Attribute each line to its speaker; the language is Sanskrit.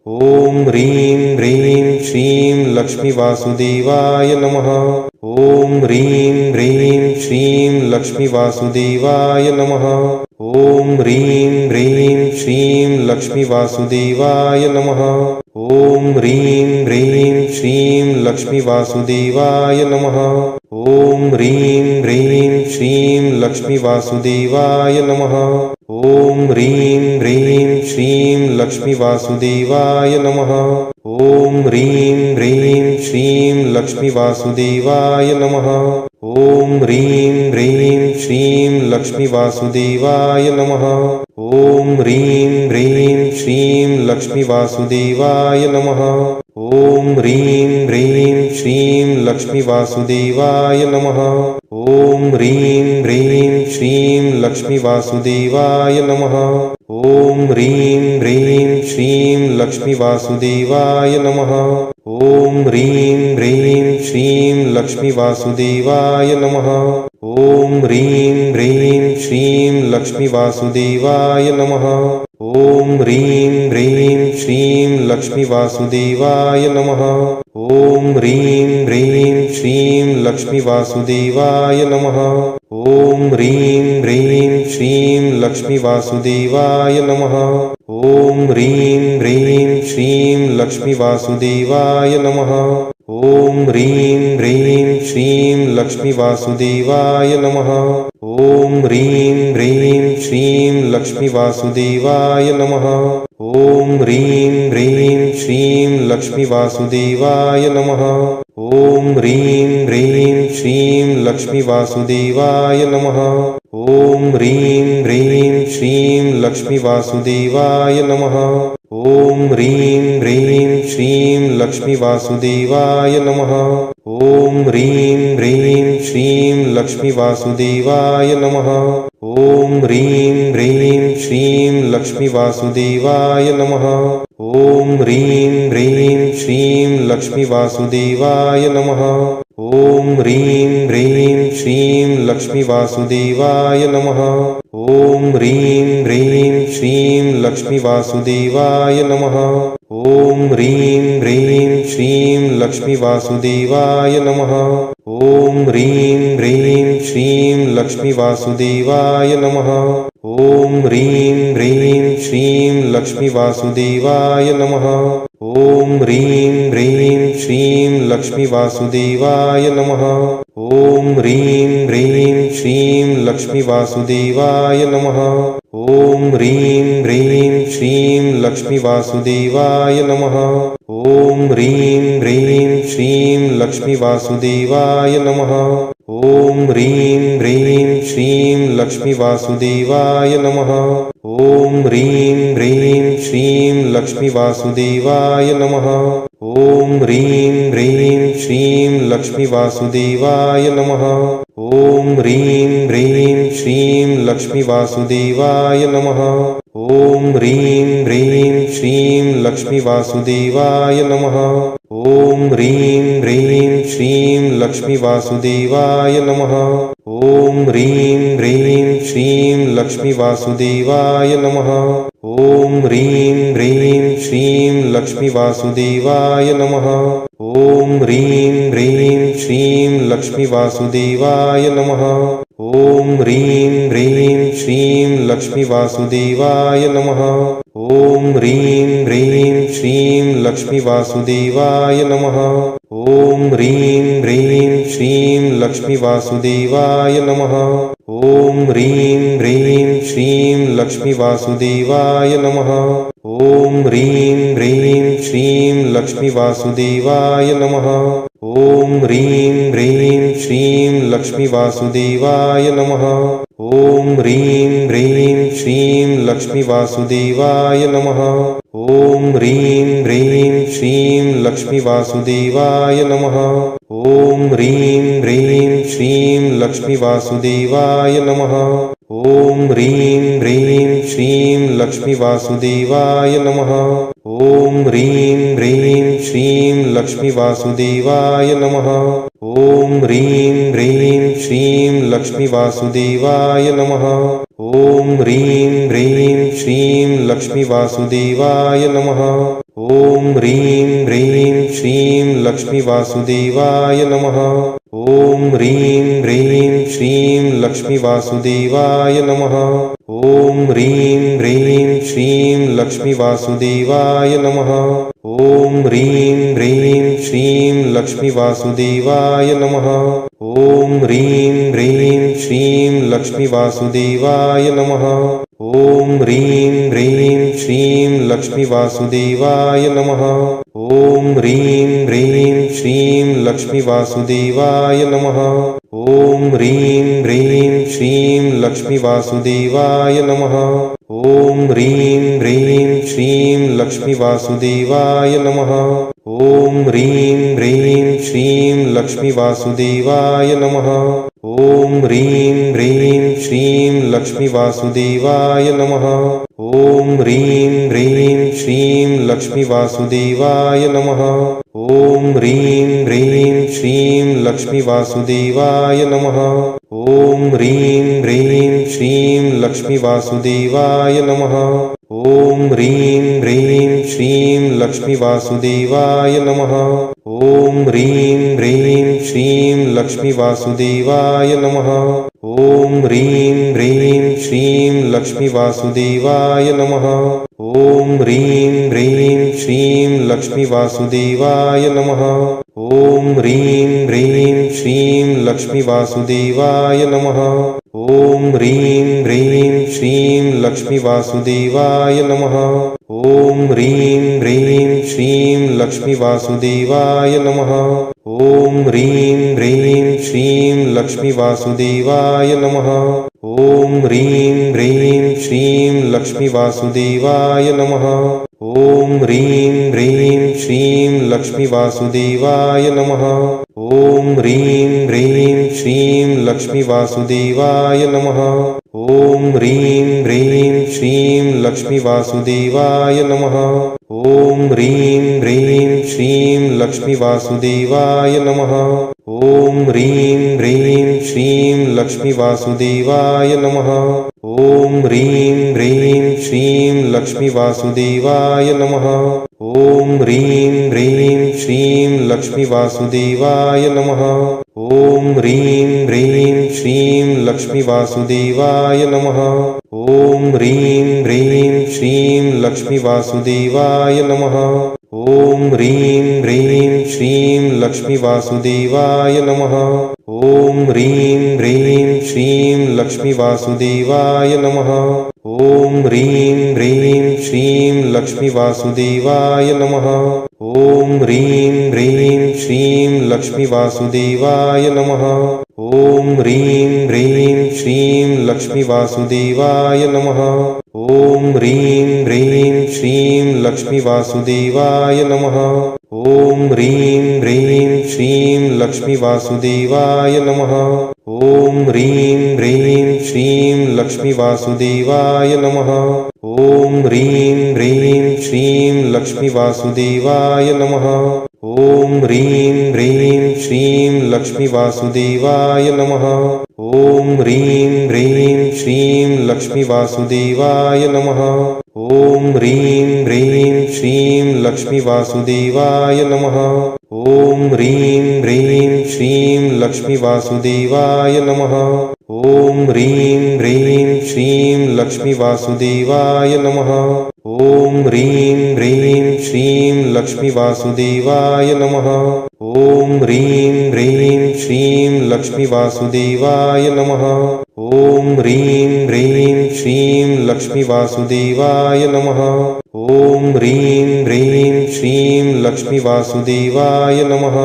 Speaker 1: ॐ ह्रीं ह्रीं श्रीं लक्ष्मीवासुदेवाय नमः। ॐ ह्रीं ह्रीं श्रीं लक्ष्मीवासुदेवाय नमः। ॐ ह्रीं ह्रीं श्रीं लक्ष्मीवासुदेवाय नमः। ॐ ह्रीं ह्रीं श्रीं लक्ष्मीवासुदेवाय नमः। ॐ ह्रीं ह्रीं श्रीं लक्ष्मीवासुदेवाय नमः। ॐ ह्रीं ह्रीं श्रीं लक्ष्मीवासुदेवाय नमः। ॐ ह्रीं ह्रीं श्रीं लक्ष्मीवासुदेवाय नमः। ॐ ह्रीं ह्रीं श्रीं लक्ष्मीवासुदेवाय नमः। ॐ ह्रीं ह्रीं श्रीं लक्ष्मीवासुदेवाय नमः। ॐ ह्रीं ह्रीं श्रीं लक्ष्मीवासुदेवाय नमः। ॐ ह्रीं ह्रीं श्रीं लक्ष्मीवासुदेवाय नमः। ॐ ह्रीं ह्रीं श्रीं लक्ष्मीवासुदेवाय नमः। ॐ ह्रीं ह्रीं श्रीं लक्ष्मीवासुदेवाय नमः। ॐ ह्रीं ह्रीं श्रीं लक्ष्मीवासुदेवाय नमः। ॐ ह्रीं ह्रीं श्रीं लक्ष्मीवासुदेवाय नमः। ॐ ह्रीं ह्रीं श्रीं लक्ष्मीवासुदेवाय नमः। ॐ ह्रीं ह्रीं श्रीं लक्ष्मीवासुदेवाय नमः। ॐ ह्रीं ह्रीं श्रीं लक्ष्मीवासुदेवाय नमः। ॐ ह्रीं ह्रीं श्रीं लक्ष्मीवासुदेवाय नमः। ॐ ह्रीं ह्रीं श्रीं लक्ष्मीवासुदेवाय नमः। ॐ ह्रीं ह्रीं श्रीं लक्ष्मीवासुदेवाय नमः। ॐ ह्रीं ह्रीं श्रीं लक्ष्मीवासुदेवाय नमः। ॐ ह्रीं ह्रीं श्रीं लक्ष्मीवासुदेवाय नमः। ॐ ह्रीं ह्रीं श्रीं लक्ष्मीवासुदेवाय नमः। ॐ ह्रीं ह्रीं श्रीं लक्ष्मीवासुदेवाय नमः। ॐ ह्रीं ह्रीं श्रीं लक्ष्मीवासुदेवाय नमः। ॐ ह्रीं ह्रीं श्रीं लक्ष्मीवासुदेवाय नमः। ॐ ह्रीं ह्रीं श्रीं लक्ष्मीवासुदेवाय नमः। ॐ ह्रीं ह्रीं श्रीं लक्ष्मीवासुदेवाय नमः। ॐ ह्रीं ह्रीं श्रीं लक्ष्मीवासुदेवाय नमः। ॐ ह्रीं ह्रीं श्रीं लक्ष्मीवासुदेवाय नमः। ॐ ह्रीं ह्रीं श्रीं लक्ष्मीवासुदेवाय नमः। ॐ ह्रीं ह्रीं श्रीं लक्ष्मीवासुदेवाय नमः। ॐ ह्रीं ह्रीं श्रीं लक्ष्मीवासुदेवाय नमः। ॐ ह्रीं ह्रीं श्रीं लक्ष्मीवासुदेवाय नमः। ॐ ह्रीं ह्रीं श्रीं लक्ष्मीवासुदेवाय नमः। ॐ ह्रीं ह्रीं श्रीं लक्ष्मीवासुदेवाय नमः। ॐ ह्रीं ह्रीं श्रीं लक्ष्मीवासुदेवाय नमः। ॐ ह्रीं ह्रीं श्रीं लक्ष्मीवासुदेवाय नमः। ॐ ह्रीं ह्रीं श्रीं लक्ष्मीवासुदेवाय नमः। ॐ ह्रीं ह्रीं श्रीं लक्ष्मीवासुदेवाय नमः। ॐ ह्रीं ह्रीं श्रीं लक्ष्मीवासुदेवाय नमः। ॐ ह्रीं ह्रीं श्रीं लक्ष्मीवासुदेवाय नमः। ॐ ह्रीं ह्रीं श्रीं लक्ष्मीवासुदेवाय नमः। ॐ ह्रीं ह्रीं श्रीं लक्ष्मीवासुदेवाय नमः। ॐ ह्रीं ह्रीं श्रीं लक्ष्मीवासुदेवाय नमः। ॐ ह्रीं ह्रीं श्रीं लक्ष्मीवासुदेवाय नमः। ॐ ह्रीं ह्रीं श्रीं लक्ष्मीवासुदेवाय नमः। ॐ ह्रीं ह्रीं श्रीं लक्ष्मीवासुदेवाय नमः। ॐ ह्रीं ह्रीं श्रीं लक्ष्मीवासुदेवाय नमः। ॐ ह्रीं ह्रीं श्रीं लक्ष्मीवासुदेवाय नमः। ॐ ह्रीं ह्रीं श्रीं लक्ष्मीवासुदेवाय नमः। ॐ ह्रीं ह्रीं श्रीं लक्ष्मीवासुदेवाय नमः। ॐ ह्रीं ह्रीं श्रीं लक्ष्मीवासुदेवाय नमः। ॐ ह्रीं ह्रीं श्रीं लक्ष्मीवासुदेवाय नमः। ॐ ह्रीं ह्रीं श्रीं लक्ष्मीवासुदेवाय नमः। ॐ ह्रीं ह्रीं श्रीं लक्ष्मीवासुदेवाय नमः। ॐ ह्रीं ह्रीं श्रीं लक्ष्मीवासुदेवाय नमः। ॐ ह्रीं ह्रीं श्रीं लक्ष्मीवासुदेवाय नमः। ॐ ह्रीं ह्रीं श्रीं लक्ष्मीवासुदेवाय नमः। ॐ ह्रीं ह्रीं श्रीं लक्ष्मीवासुदेवाय नमः। ॐ ह्रीं ह्रीं श्रीं लक्ष्मीवासुदेवाय नमः। ॐ ह्रीं ह्रीं श्रीं लक्ष्मीवासुदेवाय नमः। ॐ ह्रीं ह्रीं श्रीं लक्ष्मीवासुदेवाय नमः। ॐ ह्रीं ह्रीं श्रीं लक्ष्मीवासुदेवाय नमः। ॐ ह्रीं ह्रीं श्रीं लक्ष्मीवासुदेवाय नमः। ॐ ह्रीं ह्रीं श्रीं लक्ष्मीवासुदेवाय नमः। ॐ ह्रीं ह्रीं श्रीं लक्ष्मीवासुदेवाय नमः। ॐ ह्रीं ह्रीं श्रीं लक्ष्मीवासुदेवाय नमः। ॐ ह्रीं ह्रीं श्रीं लक्ष्मीवासुदेवाय नमः। ॐ ह्रीं ह्रीं श्रीं लक्ष्मीवासुदेवाय नमः। ॐ ह्रीं ह्रीं श्रीं लक्ष्मीवासुदेवाय नमः। ॐ ह्रीं ह्रीं श्रीं लक्ष्मीवासुदेवाय नमः। ॐ ह्रीं ह्रीं श्रीं लक्ष्मीवासुदेवाय नमः। ॐ ह्रीं ह्रीं श्रीं लक्ष्मीवासुदेवाय नमः। ॐ ह्रीं ह्रीं श्रीं लक्ष्मीवासुदेवाय नमः। ॐ ह्रीं ह्रीं श्रीं लक्ष्मीवासुदेवाय नमः। ॐ ह्रीं ह्रीं श्रीं लक्ष्मीवासुदेवाय नमः। ॐ ह्रीं ह्रीं श्रीं लक्ष्मीवासुदेवाय नमः। ॐ ह्रीं ह्रीं श्रीं लक्ष्मीवासुदेवाय नमः। ॐ ह्रीं ह्रीं श्रीं लक्ष्मीवासुदेवाय नमः। ॐ ह्रीं ह्रीं श्रीं लक्ष्मीवासुदेवाय नमः। ॐ ह्रीं ह्रीं श्रीं लक्ष्मीवासुदेवाय नमः। ॐ ह्रीं ह्रीं श्रीं लक्ष्मीवासुदेवाय नमः। ॐ ह्रीं ह्रीं श्रीं लक्ष्मीवासुदेवाय नमः। ॐ ह्रीं ह्रीं श्रीं लक्ष्मीवासुदेवाय नमः। ॐ ह्रीं ह्रीं श्रीं लक्ष्मीवासुदेवाय नमः। ॐ ह्रीं ह्रीं श्रीं लक्ष्मीवासुदेवाय नमः। ॐ ह्रीं ह्रीं श्रीं लक्ष्मीवासुदेवाय नमः। ॐ ह्रीं ह्रीं श्रीं लक्ष्मीवासुदेवाय नमः। ॐ ह्रीं ह्रीं श्रीं लक्ष्मीवासुदेवाय नमः। ॐ ह्रीं ह्रीं श्रीं लक्ष्मीवासुदेवाय नमः। ॐ ह्रीं ह्रीं श्रीं लक्ष्मीवासुदेवाय नमः। ॐ ह्रीं ह्रीं श्रीं लक्ष्मीवासुदेवाय नमः। ॐ ह्रीं ह्रीं श्रीं लक्ष्मीवासुदेवाय नमः। ॐ ह्रीं ह्रीं श्रीं लक्ष्मीवासुदेवाय नमः। ॐ ह्रीं ह्रीं श्रीं लक्ष्मीवासुदेवाय नमः। ॐ ह्रीं ह्रीं श्रीं लक्ष्मीवासुदेवाय नमः। ॐ ह्रीं ह्रीं श्रीं लक्ष्मीवासुदेवाय नमः। ॐ ह्रीं ह्रीं श्रीं लक्ष्मीवासुदेवाय नमः। ॐ ह्रीं ह्रीं श्रीं लक्ष्मीवासुदेवाय नमः। ॐ ह्रीं ह्रीं श्रीं लक्ष्मीवासुदेवाय नमः। ॐ ह्रीं ह्रीं श्रीं लक्ष्मीवासुदेवाय नमः। ॐ ह्रीं ह्रीं श्रीं लक्ष्मीवासुदेवाय नमः। ॐ ह्रीं ह्रीं श्रीं लक्ष्मीवासुदेवाय नमः। ॐ ह्रीं ह्रीं श्रीं लक्ष्मीवासुदेवाय नमः। ॐ ह्रीं ह्रीं श्रीं लक्ष्मीवासुदेवाय नमः। ॐ ह्रीं ह्रीं श्रीं लक्ष्मीवासुदेवाय नमः।